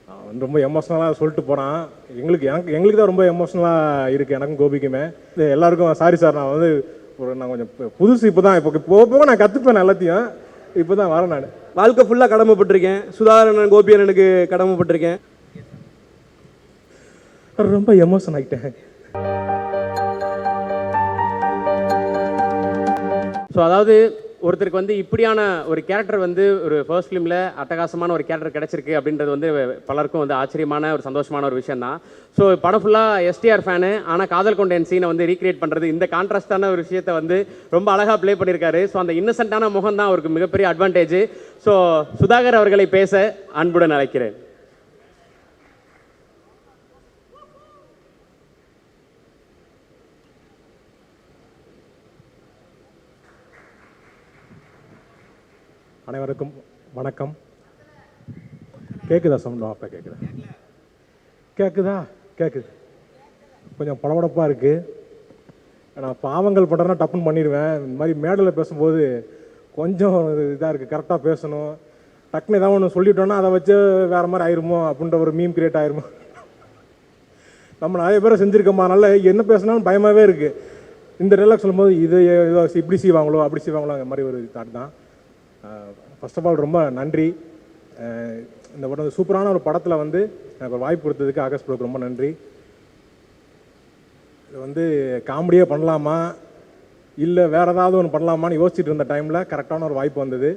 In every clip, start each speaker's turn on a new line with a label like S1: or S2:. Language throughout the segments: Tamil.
S1: வந்து ரொம்ப எமோஷ்னலாக சொல்லிட்டு போகிறான். எங்களுக்கு தான் ரொம்ப எமோஷ்னலாக இருக்குது, எனக்கும் கோபிக்குமே. இது எல்லாருக்கும் சாரி சார். நான் வந்து நான் கொஞ்சம் புதுசு. இப்போ போக நான் கற்றுப்பேன் எல்லாத்தையும். இப்போ தான் வரேன். நான்
S2: வாழ்க்கை ஃபுல்லாக கடமைப்பட்டிருக்கேன். சுதாகரன் கோபி அண்ணனுக்கு கடமைப்பட்டிருக்கேன்.
S1: ரொம்ப எமோஷன் ஆகிட்டேன்.
S3: ஸோ அதாவது ஒருத்தருக்கு வந்து இப்படியான ஒரு கேரக்டர் வந்து ஒரு ஃபர்ஸ்ட் ஃபிலிமில் அட்டகாசமான ஒரு கேரக்டர் கிடச்சிருக்கு அப்படின்றது வந்து பலருக்கும் வந்து ஆச்சரியமான ஒரு சந்தோஷமான ஒரு விஷயம் தான். ஸோ படம் ஃபுல்லாக எஸ்டிஆர் ஃபேனு, ஆனால் காதல் கொண்ட என் சீனை வந்து ரீக்ரியேட் பண்ணுறது, இந்த கான்ட்ராஸ்டான ஒரு விஷயத்தை வந்து ரொம்ப அழகாக ப்ளே பண்ணியிருக்காரு. ஸோ அந்த இன்னசென்ட்டான முகம் தான் அவருக்கு மிகப்பெரிய அட்வான்டேஜ். ஸோ சுதாகர் அவர்களை பேச அன்புடன் அழைக்கிறேன்.
S1: அனைவருக்கும் வணக்கம். கேட்குதா சவுண்ட்? அப்போ கேட்குதா? கேட்குது. கொஞ்சம் படபடப்பாக இருக்குது. நான் பாவங்கள் பண்ணுறேன்னா டப்புன்னு பண்ணிடுவேன். இந்த மாதிரி மேடையில் பேசும்போது கொஞ்சம் இதாக இருக்குது. கரெக்டாக பேசணும். டக்குன்னு ஏதாவது ஒன்று சொல்லிட்டோன்னா அதை வச்சு வேறு மாதிரி ஆயிருமோ அப்படின்ற ஒரு மீம் கிரியேட் ஆயிருமோ. நம்ம நிறைய பேரை செஞ்சுருக்கோமா, அதனால் என்ன பேசினாலும் பயமாகவே இருக்குது. இந்த டைலாக் சொல்லும்போது இது இப்படி செய்வாங்களோ அப்படி செய்வாங்களோ அந்த மாதிரி ஒரு தாட் தான். ஃபர்ஸ்ட் ஆஃப் ஆல் ரொம்ப நன்றி. இந்த படம் சூப்பரான ஒரு படத்தில் வந்து எனக்கு ஒரு வாய்ப்பு கொடுத்ததுக்கு ஆகாஷ் ப்ரோக்கு ரொம்ப நன்றி. இது வந்து காமெடியாக பண்ணலாமா இல்லை வேறு ஏதாவது ஒன்று பண்ணலாமான்னு யோசிச்சுட்டு இருந்த டைமில் கரெக்டான ஒரு வாய்ப்பு வந்தது.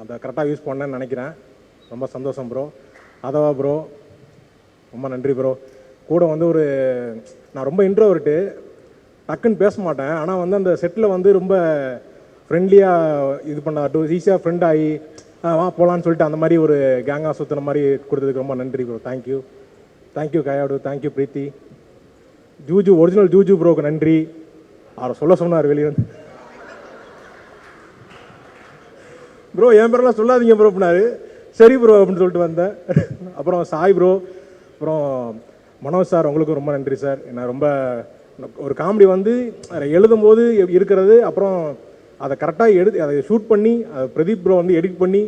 S1: அதை கரெக்டாக யூஸ் பண்ணேன்னு நினைக்கிறேன். ரொம்ப சந்தோஷம் ப்ரோ. அதவா ப்ரோ ரொம்ப நன்றி ப்ரோ. கூட வந்து நான் ரொம்ப இன்ட்ரோவர்ட்டு, டக்குன்னு பேச மாட்டேன். ஆனால் வந்து அந்த செட்டில் வந்து ரொம்ப ஃப்ரெண்ட்லியாக இது பண்ணாட்டும் ஈஸியாக ஃப்ரெண்ட் ஆகி வா போகலான்னு சொல்லிட்டு அந்த மாதிரி ஒரு கேங்காக சுற்றுன மாதிரி கொடுத்ததுக்கு ரொம்ப நன்றி ப்ரோ. தேங்க்யூ கயாடு, தேங்க்யூ பிரீத்தி. ஜூஜு ஒரிஜினல் ஜூஜு ப்ரோக்கு நன்றி. அவரை சொல்ல சொன்னார் வெளியே வந்து, ப்ரோ என் பேரெல்லாம் சொல்லாதீங்க ப்ரோ அப்படின்னாரு. சரி ப்ரோ அப்படின்னு சொல்லிட்டு வந்தேன். அப்புறம் சாய் ப்ரோ, அப்புறம் மனோஜ் சார், உங்களுக்கும் ரொம்ப நன்றி சார். நான் ரொம்ப ஒரு காமெடி வந்து எழுதும்போது இருக்கிறது, அப்புறம் அதை கரெக்டாக அதை ஷூட் பண்ணி அதை பிரதீப் ப்ரோ வந்து எடிட் பண்ணி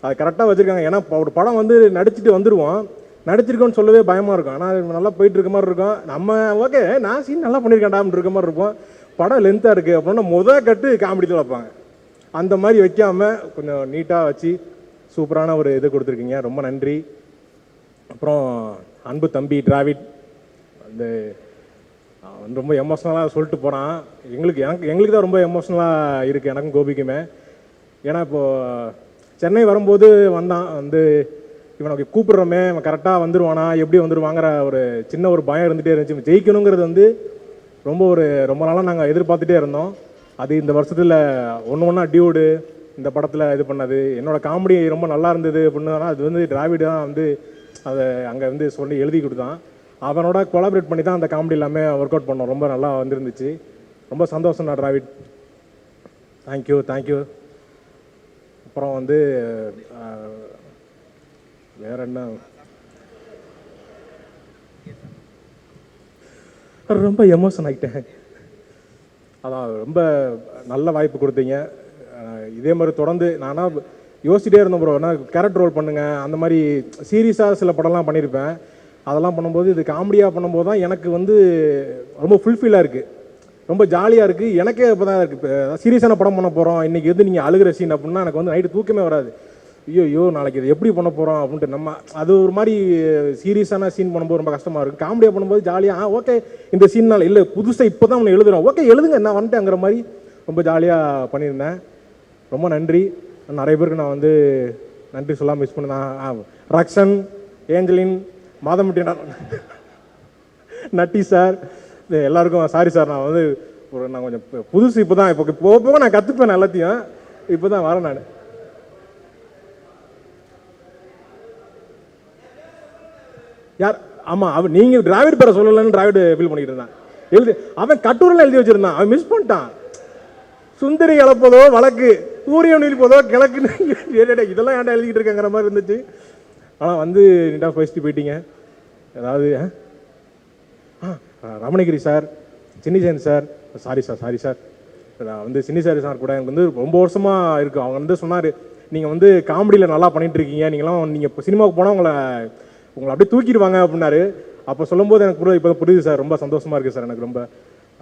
S1: அதை கரெக்டாக வச்சுருக்காங்க. ஏன்னா ஒரு படம் வந்து நடிச்சுட்டு வந்துடுவோம், நடிச்சிருக்கோன்னு சொல்லவே பயமாக இருக்கும். ஆனால் நல்லா போயிட்டு இருக்க மாதிரி இருக்கும். நம்ம ஓகே நான் சீன் நல்லா பண்ணியிருக்கேன்டான்னு இருக்க மாதிரி இருப்போம். படம் லென்த்தாக இருக்குது அப்படின்னா கட்டு காமெடி தான் வைப்பாங்க. அந்த மாதிரி வைக்காமல் கொஞ்சம் நீட்டாக வச்சு சூப்பரான ஒரு இது கொடுத்துருக்கீங்க. ரொம்ப நன்றி. அப்புறம் அன்பு தம்பி டிராவிட் வந்து வந்து ரொம்ப எமோஷ்னலாக சொல்லிட்டு போகிறான். எங்களுக்கு தான் ரொம்ப எமோஷ்னலாக இருக்குது, எனக்கும் கோபிக்குமே. ஏன்னா இப்போது சென்னை வரும்போது வந்தான் வந்து இவனுக்கு கூப்பிட்றோமே இவன் கரெக்டாக வந்துடுவானா எப்படி வந்துடுவாங்கிற ஒரு சின்ன ஒரு பயம் இருந்துகிட்டே இருந்துச்சு. ஜெயிக்கணுங்கிறது வந்து ரொம்ப நாளாக நாங்கள் எதிர்பார்த்துட்டே இருந்தோம். அது இந்த வருஷத்தில் ஒன்றா டியூடு இந்த படத்தில் இது பண்ணது. என்னோடய காமெடி ரொம்ப நல்லா இருந்தது அப்படின்னா அது வந்து டிராவிட் தான் வந்து அதை அங்கே வந்து சொல்லி எழுதி கொடுத்தான். அவனோட கொலாபரேட் பண்ணி தான் அந்த காமெடி எல்லாமே ஒர்க் அவுட் பண்ணோம். ரொம்ப நல்லா வந்துருந்துச்சு. ரொம்ப சந்தோஷம் நான் டிராவிட். தேங்க்யூ. அப்புறம் வந்து வேற என்ன, ரொம்ப எமோஷன் ஆகிட்டேன். அதான் ரொம்ப நல்ல வாய்ப்பு கொடுத்தீங்க. இதே மாதிரி தொடர்ந்து நானா யோசிச்சிட்டே இருந்தேன் ப்ரோ. நான் கேரக்டர் ரோல் பண்ணுங்கள் அந்த மாதிரி சீரியஸாக சில படம்லாம் பண்ணியிருப்பேன். அதெல்லாம் பண்ணும்போது இது காமெடியாக பண்ணும்போது தான் எனக்கு வந்து ரொம்ப ஃபுல்ஃபில்லாக இருக்குது, ரொம்ப ஜாலியாக இருக்குது. எனக்கே இப்போ தான் இருக்குது. இப்போ சீரியஸான படம் பண்ண போகிறோம் இன்றைக்கி வந்து நீங்கள் அழுகிற சீன் அப்படின்னா எனக்கு வந்து நைட்டு தூக்கமே வராது. ஐயோ நாளைக்கு இது எப்படி பண்ண போகிறோம் அப்படின்ட்டு நம்ம அது ஒரு மாதிரி சீரியஸான சீன் பண்ணும்போது ரொம்ப கஷ்டமாக இருக்குது. காமெடியாக பண்ணும்போது ஜாலியாக ஓகே இந்த சீன்னால் இல்லை புதுசாக இப்போ தான் ஒன்று எழுதுகிறோம், ஓகே எழுதுங்க நான் வந்துட்டேங்கிற மாதிரி ரொம்ப ஜாலியாக பண்ணியிருந்தேன். ரொம்ப நன்றி. நிறைய பேருக்கு நான் வந்து நன்றி சொல்லாமல் மிஸ் பண்ணேன். ரக்ஷன், ஏஞ்சலின், மாதமுட்டி, நட்டி சார், எல்லாருக்கும் சாரி சார். நான் வந்து நான் கொஞ்சம் புதுசு. இப்போ போக நான் கற்றுப்பேன் எல்லாத்தையும். இப்போ தான் வரேன் நான். யார்? ஆமாம் நீங்கள் டிராவிட் பேரை சொல்லலைன்னு டிராவிட் ஃபீல் பண்ணிக்கிட்டு இருந்தான். அவன் கட்டுரையில் எழுதி வச்சுருந்தான், அவன் மிஸ் பண்ணிட்டான். சுந்தரி இழப்பதோ வழக்கு, சூரியன் இழிப்பதோ கிழக்குன்னு இதெல்லாம் ஏன்டா எழுதிக்கிட்டு இருக்கேங்கிற மாதிரி இருந்துச்சு. ஆனால் வந்து நீட்டாக ஃபர்ஸ்ட்டு போயிட்டீங்க. ஏதாவது Ramanagiri sir, Chinnisen sir, sorry sir நான் வந்து சின்னி சார் கூட எனக்கு வந்து ரொம்ப வருஷமாக இருக்குது. அவங்க வந்து சொன்னார் நீங்கள் வந்து காமெடியில் நல்லா பண்ணிட்டு இருக்கீங்க, நீங்கள் இப்போ சினிமாவுக்கு போனால் உங்களை அப்படியே தூக்கிடுவாங்க அப்படின்னாரு. அப்போ சொல்லும்போது எனக்கு இப்போ புரியுது சார், ரொம்ப சந்தோஷமாக இருக்குது சார். எனக்கு ரொம்ப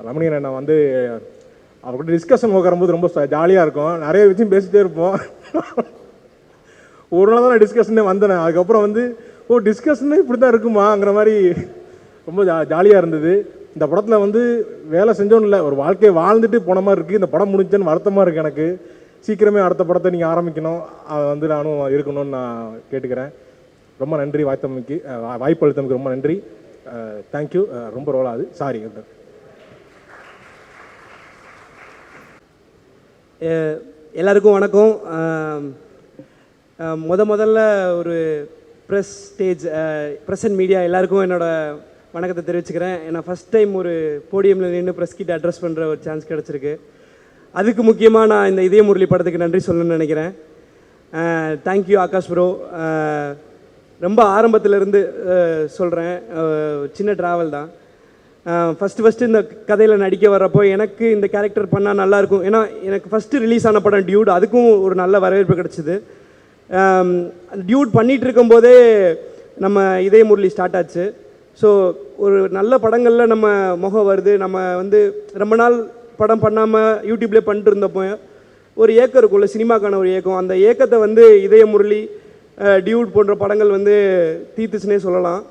S1: ரமணியன் நான் வந்து அவர்கிட்ட டிஸ்கஷன் உட்காரும்போது ரொம்ப ஜாலியாக இருக்கும், நிறைய விஷயம் பேசிகிட்டே இருப்போம். ஒரு நாள் தான் நான் டிஸ்கஷனே வந்தேன். அதுக்கப்புறம் வந்து டிஸ்கஷனே இப்படி தான் இருக்குமாங்கிற மாதிரி ரொம்ப ஜாலியாக இருந்தது. இந்த படத்தில் வந்து வேலை செஞ்சோன்னு இல்லை, ஒரு வாழ்க்கையை வாழ்ந்துட்டு போன மாதிரி இருக்குது. இந்த படம் முடிஞ்சேன்னு வருத்தமாக இருக்குது எனக்கு. சீக்கிரமே அடுத்த படத்தை நீங்கள் ஆரம்பிக்கணும், அதை வந்து நானும் இருக்கணும்னு நான் கேட்டுக்கிறேன். ரொம்ப நன்றி வாய்ப்பு அளித்தமைக்கு ரொம்ப நன்றி. தேங்க்யூ. ரொம்ப ரோலாது, சாரி.
S2: எல்லாருக்கும் வணக்கம். முதல்ல ஒரு ப்ரெஸ் அண்ட் மீடியா எல்லாருக்கும் என்னோட வணக்கத்தை தெரிவிச்சுக்கிறேன். ஏன்னா ஃபஸ்ட் டைம் ஒரு போடியமில் நின்று ப்ரெஸ் கிட்ட அட்ரஸ் பண்ணுற ஒரு சான்ஸ் கிடச்சிருக்கு. அதுக்கு முக்கியமாக நான் இந்த இதய முரளி படத்துக்கு நன்றி சொல்லணும்னு நினைக்கிறேன். Thank you Akash bro. ரொம்ப ஆரம்பத்திலேருந்து சொல்கிறேன், சின்ன ட்ராவல் தான். ஃபஸ்ட்டு இந்த கதையில் நடிக்க வர்றப்போ எனக்கு இந்த கேரக்டர் பண்ணால் நல்லாயிருக்கும். ஏன்னா எனக்கு ஃபஸ்ட்டு ரிலீஸ் ஆன படம் டியூட், அதுக்கும் ஒரு நல்ல வரவேற்பு கிடச்சிது. டியூட் பண்ணிகிட்டு இருக்கும்போதே நம்ம இதய முரளி ஸ்டார்ட் ஆச்சு. ஸோ ஒரு நல்ல படங்களில் நம்ம முகம் வருது. நம்ம வந்து ரொம்ப நாள் படம் பண்ணாமல் யூடியூப்லேயே பண்ணிட்டு இருந்தப்போ ஒரு ஏக்கம் இருக்கும்ல, சினிமாக்கான ஒரு ஏக்கம். அந்த ஏக்கத்தை வந்து இதய முரளி, டியூட் போன்ற படங்கள் வந்து தீர்த்துச்சுனே சொல்லலாம்.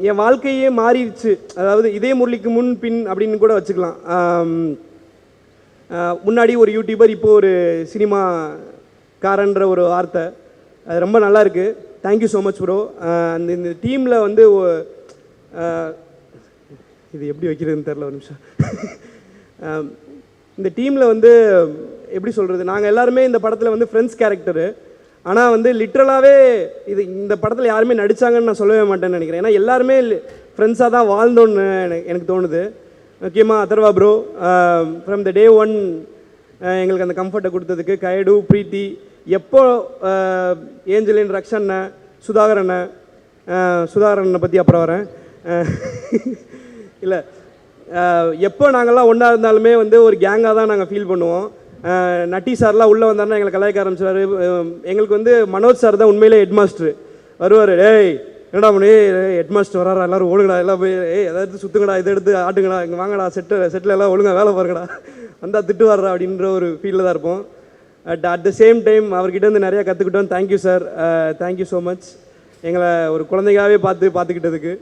S2: என் வாழ்க்கையே மாறிடுச்சு. அதாவது இதய முரளிக்கு முன் பின் அப்படின்னு கூட வச்சுக்கலாம். முன்னாடி ஒரு யூடியூபர், இப்போ ஒரு சினிமாக்காரன்ற ஒரு வார்த்தை. அது ரொம்ப நல்லா இருக்குது. Thank you so much bro. இந்த டீமில் வந்து இது எப்படி வைக்கிறதுன்னு தெரில, ஒரு நிமிஷம். இந்த டீமில் வந்து எப்படி சொல்கிறது, நாங்கள் எல்லாருமே இந்த படத்தில் வந்து ஃப்ரெண்ட்ஸ் கேரக்டரு. ஆனால் வந்து லிட்ரலாகவே இந்த படத்தில் யாருமே நடித்தாங்கன்னு நான் சொல்லவே மாட்டேன்னு நினைக்கிறேன். ஏன்னா எல்லாருமே ஃப்ரெண்ட்ஸாக தான் வாழ்ந்தோன்னு எனக்கு தோணுது. முக்கியமாக Atharva bro from the day one எங்களுக்கு அந்த கம்ஃபர்ட்டை கொடுத்ததுக்கு. கைடு, பிரீத்தி, எப்போ ஏஞ்சலின், ரக்ஷண்ண, சுதாகரனை பற்றி அப்புறம் வரேன். இல்லை, எப்போ நாங்கள்லாம் ஒன்றா இருந்தாலுமே வந்து ஒரு கேங்காக தான் நாங்கள் ஃபீல் பண்ணுவோம். நட்டி சார்லாம் உள்ளே வந்தாருன்னா எங்களை கலாய்க்க ஆரம்பிச்சார். எங்களுக்கு வந்து மனோஜ் சார் தான் உண்மையிலே ஹெட் மாஸ்டர். வருவார், டேய் என்னடா மணி, ஹெட் மாஸ்டர் வராரா, எல்லோரும் ஒழுங்கடா, எல்லாம் போய் எதாவது சுற்றுங்கடா, இதை எடுத்து ஆட்டுங்கடா, இங்கே வாங்கடா, செட்டில் எல்லாம் ஒழுங்காக வேலை பாருங்கடா, வந்தால் திட்டு வர்றா அப்படின்ற ஒரு ஃபீலில் தான் இருப்போம். அட் த சேம் டைம் அவர்கிட்ட வந்து நிறையா கற்றுக்கிட்டோம். Thank you sir, thank you so much. எங்களை ஒரு குழந்தைகாவே பார்த்துக்கிட்டதுக்கு.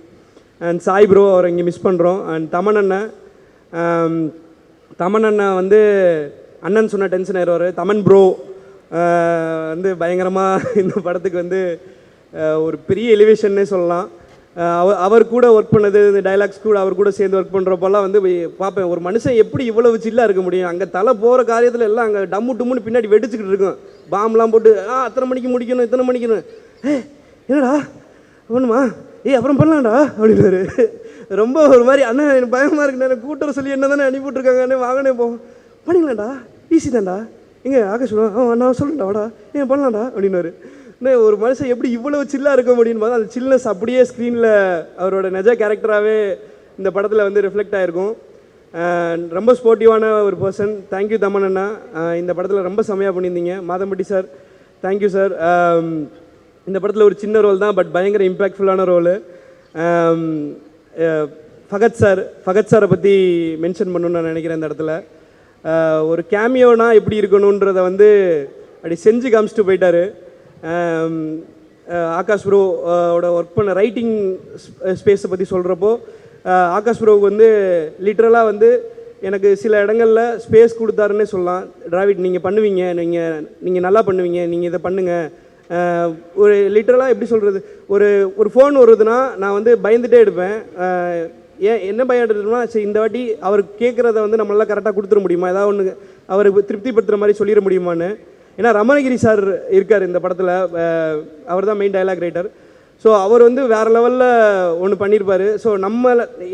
S2: அண்ட் சாய் ப்ரோ, அவரை இங்கே மிஸ் பண்ணுறோம். அண்ட் தமன் அண்ணன் வந்து அண்ணன் சொன்ன டென்ஷன் ஆயிடுவார். தமன் ப்ரோ வந்து பயங்கரமாக இந்த படத்துக்கு வந்து ஒரு பெரிய எலிவேஷன்னே சொல்லலாம். அவர் கூட ஒர்க் பண்ணது, இந்த டைலாக்ஸ் கூட அவர் கூட சேர்ந்து ஒர்க் பண்ணுறப்பெல்லாம் வந்து பார்ப்பேன், ஒரு மனுஷன் எப்படி இவ்வளவு சில்லாக இருக்க முடியும். அங்கே தலை போகிற காரியத்தில் எல்லாம் அங்கே டம்மு டும்முன்னு பின்னாடி வெடிச்சுக்கிட்டு இருக்கும். பாம்லாம் போட்டு அத்தனை மணிக்கு முடிக்கணும், இத்தனை மணிக்கணும். என்னடா ஒன்றுமா, அப்புறம் பண்ணலாம்டா அப்படின்னாரு. ரொம்ப ஒரு மாதிரி, அண்ணா எனக்கு பயமாக இருக்குண்ணா, எனக்கு கூட்டுற சொல்லி என்ன தானே அனுப்பிவிட்ருக்காங்க, வாங்கனே போவோம், பண்ணிக்கலாம்டா, ஈஸி தான்டா, எங்கே ஆகாஷ் நான் சொல்லுண்டா வாடா, பண்ணலாம்டா அப்படின்னாரு. ஒரு மனுஷன் எப்படி இவ்வளவு சில்லாக இருக்க முடியும்னு பார்த்தா அந்த சில்னஸ் அப்படியே ஸ்க்ரீனில் அவரோட நிஜ கேரக்டராகவே இந்த படத்தில் வந்து ரிஃப்ளெக்ட் ஆகிருக்கும். ரொம்ப ஸ்போர்ட்டிவான ஒரு பர்சன். தேங்க்யூ தமன் அண்ணா, இந்த படத்தில் ரொம்ப செமையாக பண்ணியிருந்தீங்க. Madhampatty sir, thank you sir. இந்த படத்தில் ஒரு சின்ன ரோல் தான், பட் பயங்கர இம்பேக்ட்ஃபுல்லான ரோலு. ஃபகத் சாரை பற்றி மென்ஷன் பண்ணணுன்னு நான் நினைக்கிறேன். இந்த இடத்துல ஒரு கேமியோனா எப்படி இருக்கணுன்றதை வந்து அப்படி செஞ்சு காமிச்சிட்டு போயிட்டார். ஆகாஷ் ப்ரோவோட ஒர்க் பண்ண ரைட்டிங் ஸ்பேஸை பற்றி சொல்கிறப்போ ஆகாஷ் ப்ரோவுக்கு வந்து லிட்ரலாக வந்து எனக்கு சில இடங்களில் ஸ்பேஸ் கொடுத்தாருன்னே சொல்லலாம். டிராவிட் நீங்கள் பண்ணுவீங்க, நீங்கள் நல்லா பண்ணுவீங்க, நீங்கள் இதை பண்ணுங்கள். ஒரு லிட்ரலாக எப்படி சொல்கிறது, ஒரு ஃபோன் வருதுன்னா நான் வந்து பயந்துகிட்டே எடுப்பேன். என்ன பயம் எடுத்துட்டோம்னா, சரி இந்த வாட்டி அவர் கேட்குறத வந்து நம்மளால் கரெக்டாக கொடுத்துட முடியுமா, ஏதாவது ஒன்று அவருக்கு திருப்திப்படுத்துகிற மாதிரி சொல்லிட முடியுமான்னு. ஏன்னா ரமணகிரி சார் இருக்கார் இந்த படத்தில், அவர் தான் மெயின் டைலாக் ரைட்டர். ஸோ அவர் வந்து வேறு லெவலில் ஒன்று பண்ணியிருப்பார். ஸோ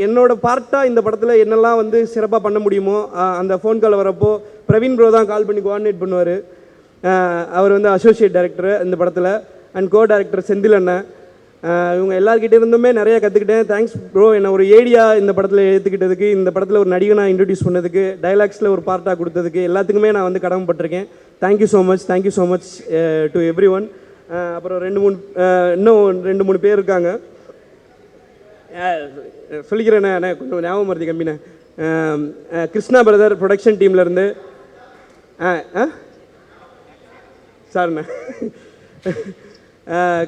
S2: என்னோட பார்ட்டாக இந்த படத்தில் என்னெல்லாம் வந்து சிறப்பாக பண்ண முடியுமோ அந்த ஃபோன் கால் வரப்போ பிரவீன் ப்ரோ தான் கால் பண்ணி கோஆர்டினேட் பண்ணுவார். அவர் வந்து அசோசியேட் டைரக்டர் இந்த படத்தில். அண்ட் கோ டைரக்டர் செந்தில் அண்ணன். இவங்க எல்லாருக்கிட்டே இருந்துமே நிறையா கற்றுக்கிட்டேன். தேங்க்ஸ் ப்ரோ, என்னை ஒரு ஏடியா இந்த படத்தில் ஏற்றுக்கிட்டதுக்கு, இந்த படத்தில் ஒரு நடிகனாக இன்ட்ரடியூஸ் பண்ணதுக்கு, டைலாக்ஸில் ஒரு பார்ட்டாக கொடுத்ததுக்கு எல்லாத்துக்குமே நான் வந்து கடமைப்பட்டிருக்கேன். Thank you so much to everyone. அப்புறம் இன்னும் ரெண்டு மூணு பேர் இருக்காங்க, சொல்லிக்கிறேண்ணே, கொஞ்சம் ஞாபகம் மருதி கம்மிண்ணே. கிருஷ்ணா பிரதர் ப்ரொடக்ஷன் டீம்லேருந்து சார்ண்ணே,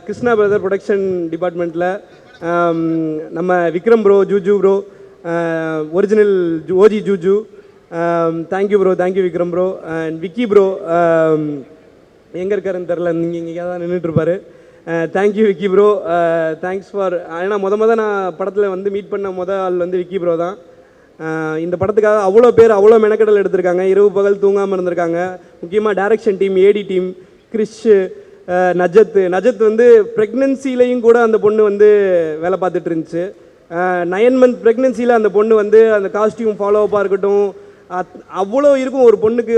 S2: கிருஷ்ணா பிரதர் ப்ரொடக்ஷன் டிபார்ட்மெண்ட்டில் நம்ம Vikram bro, Juju bro, original OG Juju, thank you bro, thank you Vikram bro. And Vicky bro எங்கே இருக்காருன்னு தெரில, இங்கே தான் நின்றுட்டுருப்பாரு. Thank you Vicky bro, thanks for. ஏன்னா நான் படத்தில் வந்து மீட் பண்ண ஆள் வந்து விக்கி ப்ரோ தான். இந்த படத்துக்காக அவ்வளோ பேர் அவ்வளோ மெனக்கடல் எடுத்திருக்காங்க, இரவு பகல் தூங்காமல் இருந்திருக்காங்க. முக்கியமாக டைரக்ஷன் டீம், ஏடி டீம், கிறிஷ், நஜத் வந்து ப்ரெக்னென்சிலையும் கூட அந்த பொண்ணு வந்து வேலை பார்த்துட்டு இருந்துச்சு. 9 month ப்ரெக்னென்சியில் அந்த பொண்ணு வந்து அந்த காஸ்டியூம் ஃபாலோஅப்பாக இருக்கட்டும், அவ்வளோ இருக்கும் ஒரு பொண்ணுக்கு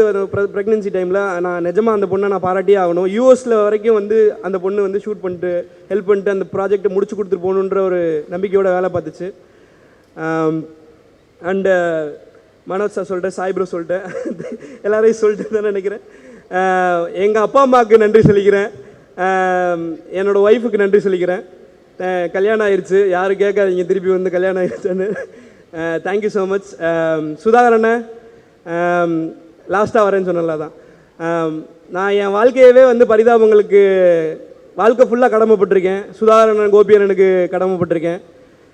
S2: ப்ரெக்னென்சி டைமில். நான் நிஜமாக அந்த பொண்ணை நான் பாராட்டியே ஆகணும். யூஎஸில் வரைக்கும் வந்து அந்த பொண்ணு வந்து ஷூட் பண்ணிட்டு ஹெல்ப் பண்ணிட்டு அந்த ப்ராஜெக்டை முடிச்சு கொடுத்துட்டு போகணுன்ற ஒரு நம்பிக்கையோட வேலை பார்த்துச்சு. அண்டு மனோஜ் சார் சொல்லிட்டேன், சாய் ப்ரோ சொல்லிட்டேன், எல்லாரையும் சொல்லிட்டு தான் நினைக்கிறேன். எங்கள் அப்பா அம்மாவுக்கு நன்றி சொல்லிக்கிறேன், என்னோடய ஒய்ஃபுக்கு நன்றி சொல்லிக்கிறேன். கல்யாணம் ஆயிடுச்சு, யாரும் கேட்காதீங்க திருப்பி வந்து கல்யாணம் ஆயிடுச்சுன்னு. Thank you so much. சுதாகரண்ணே, லாஸ்ட்டாக வரேன்னு சொன்னல தான். நான் என் வாழ்க்கையவே வந்து பரிதாபங்களுக்கு வாழ்க்கை ஃபுல்லாக கடமைப்பட்டிருக்கேன். சுதாகரண்ணன், கோபியண்ணனுக்கு கடமைப்பட்டிருக்கேன்.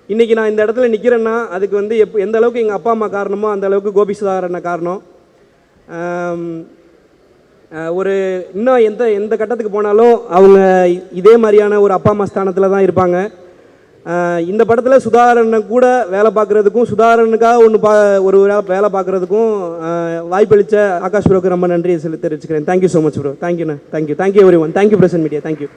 S2: இன்றைக்கி நான் இந்த இடத்துல நிற்கிறேன்னா அதுக்கு வந்து எந்த அளவுக்கு எங்கள் அப்பா அம்மா காரணமோ அந்த அளவுக்கு கோபி சுதாகரண்ணன் காரணம். ஒரு இன்னும் எந்த கட்டத்துக்கு போனாலும் அவங்க இதே மாதிரியான ஒரு அப்பா அம்மா ஸ்தானத்தில் தான் இருப்பாங்க. இந்த படத்தில் சுதாகரனை கூட வேலை பார்க்குறதுக்கும், சுதாகரனுக்காக ஒரு வேலை பார்க்குறதுக்கும் வாய்ப்பளித்த ஆகாஷ் ப்ரோக்கு ரொம்ப நன்றி தெரிவிச்சுக்கிறேன். Thank you so much bro. தேங்க்யூண்ணே, thank you everyone. Thank you present media, thank you.